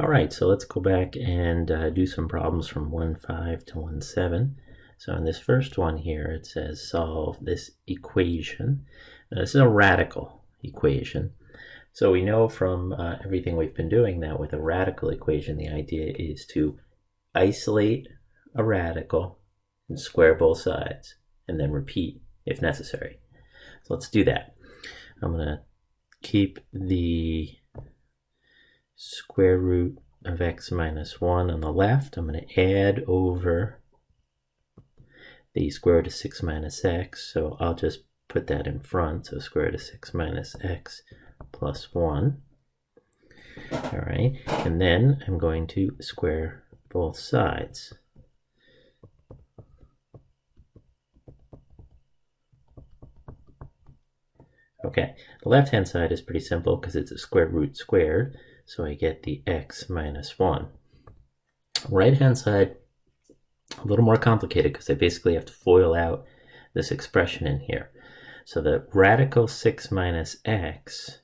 All right, so let's go back and do some problems from 1.5 to 1.7. So in this first one here, it says solve this equation. Now, this is a radical equation. So we know from everything we've been doing that with a radical equation, the idea is to isolate a radical and square both sides, and then repeat if necessary. So let's do that. I'm going to keep the square root of x minus 1 on the left. I'm going to add over the square root of 6 minus x, so I'll just put that in front, so square root of 6 minus x plus 1. All right, and then I'm going to square both sides. Okay, the left-hand side is pretty simple because it's a square root squared, so I get the x minus 1. Right-hand side, a little more complicated because I basically have to FOIL out this expression in here. So the radical 6 minus x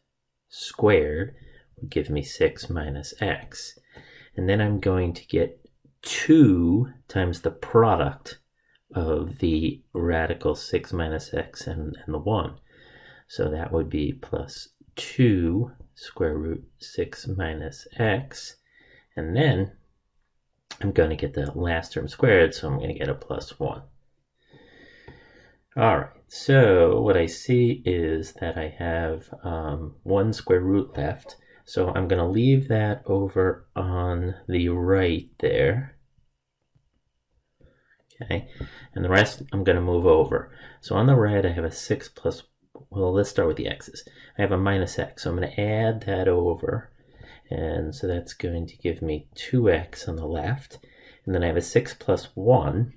squared would give me 6 minus x. And then I'm going to get 2 times the product of the radical 6 minus x and the 1. So that would be plus 2 square root 6 minus x. And then I'm going to get the last term squared, so I'm going to get a plus 1. All right, so what I see is that I have 1 square root left. So I'm going to leave that over on the right there. Okay, and the rest I'm going to move over. So on the right I have a 6 plus, well, let's start with the x's. I have a minus x, so I'm going to add that over. And so that's going to give me 2x on the left. And then I have a 6 plus 1.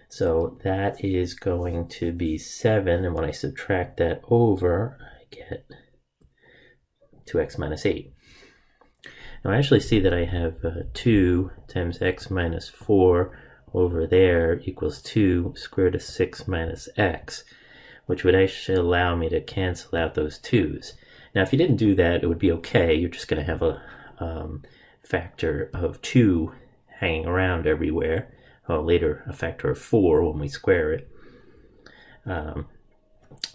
So that is going to be 7. And when I subtract that over, I get 2x minus 8. Now I actually see that I have 2 times x minus 4 over there equals 2 square root of 6 minus x, which would actually allow me to cancel out those 2's. Now, if you didn't do that, it would be okay. You're just going to have a factor of 2 hanging around everywhere. Well, later, a factor of 4 when we square it.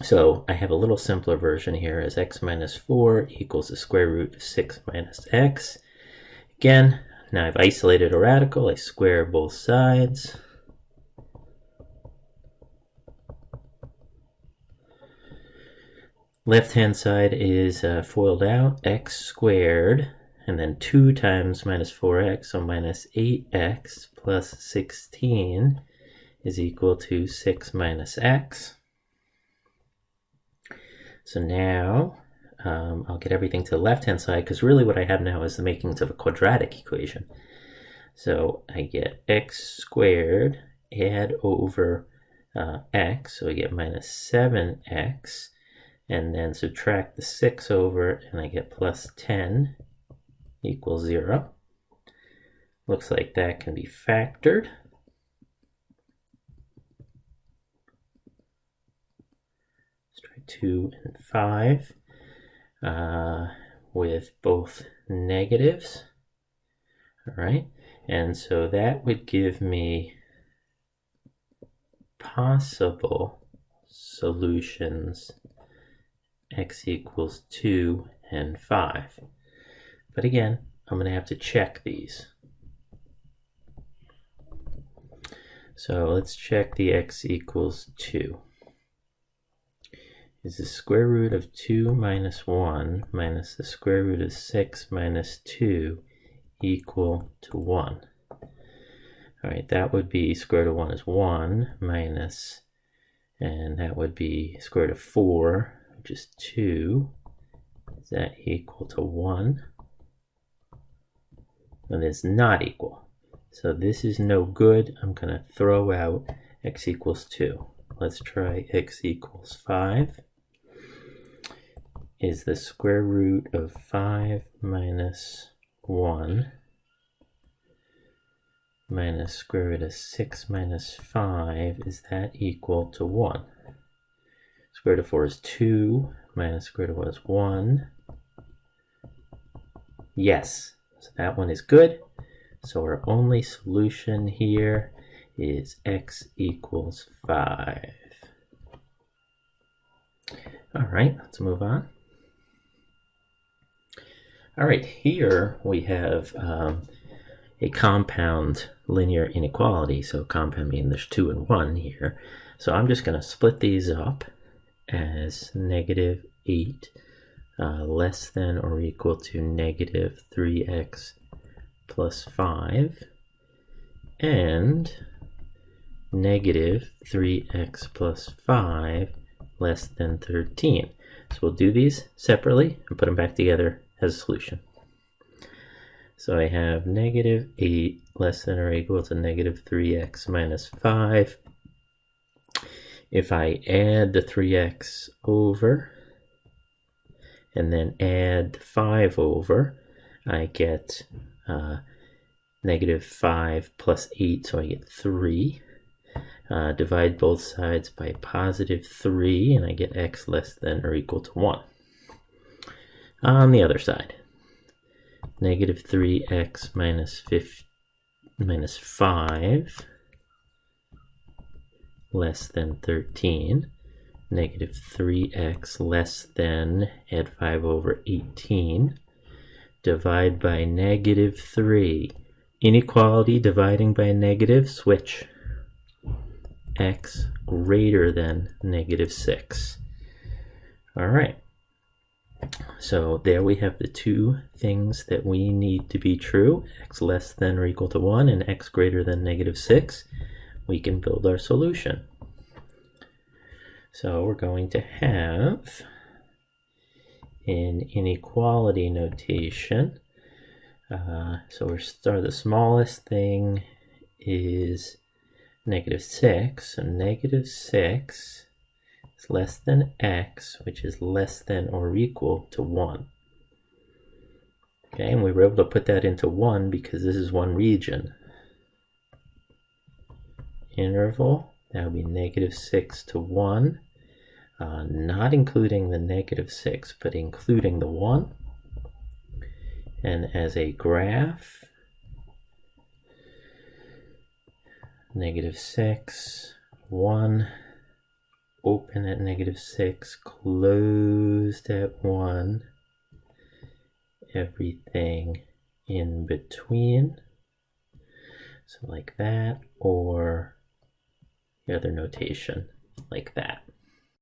So I have a little simpler version here as x minus 4 equals the square root of 6 minus x. Again, now I've isolated a radical. I square both sides. Left-hand side is FOILed out, x squared, and then 2 times minus 4x, so minus 8x plus 16 is equal to 6 minus x. So now I'll get everything to the left-hand side, because really what I have now is the makings of a quadratic equation. So I get x squared, add over x, so I get minus 7x, and then subtract the 6 over, and I get plus 10 equals 0. Looks like that can be factored. Let's try 2 and 5 with both negatives. All right, and so that would give me possible solutions x equals 2 and 5. But again, I'm going to have to check these. So let's check the x equals 2. Is the square root of 2 minus 1 minus the square root of 6 minus 2 equal to 1? All right, that would be square root of 1 is 1 minus, and that would be square root of 4, which is 2. Is that equal to 1? And it's not equal. So this is no good. I'm going to throw out x equals 2. Let's try x equals 5. Is the square root of 5 minus 1 minus square root of 6 minus 5, is that equal to 1? Square root of 4 is 2, minus square root of 1 is 1. Yes, So that one is good. So our only solution here is x equals 5. All right, let's move on. All right, here we have a compound linear inequality. So compound meaning there's 2 and 1 here. So I'm just going to split these up as negative 8 less than or equal to negative 3x plus 5 and negative 3x plus 5 less than 13. So we'll do these separately and put them back together as a solution. So I have negative 8 less than or equal to negative 3x minus 5. If I add the 3x over and then add the 5 over, I get negative 5 plus 8, so I get 3. Divide both sides by positive 3, and I get x less than or equal to 1. On the other side, negative 3x minus 5 less than 13. Negative 3x less than, add 5 over 18. Divide by negative 3. Inequality dividing by negative, switch. X greater than negative 6. All right. So there we have the two things that we need to be true, x less than or equal to 1 and x greater than negative 6. We can build our solution. So we're going to have in inequality notation, so the smallest thing is negative 6, so negative 6 is less than x, which is less than or equal to 1. Okay, and we were able to put that into 1 because this is one region. Interval, that would be negative 6 to 1, not including the negative 6, but including the 1. And as a graph, negative 6, 1, open at negative 6, closed at 1, everything in between. So like that, or the other notation like that.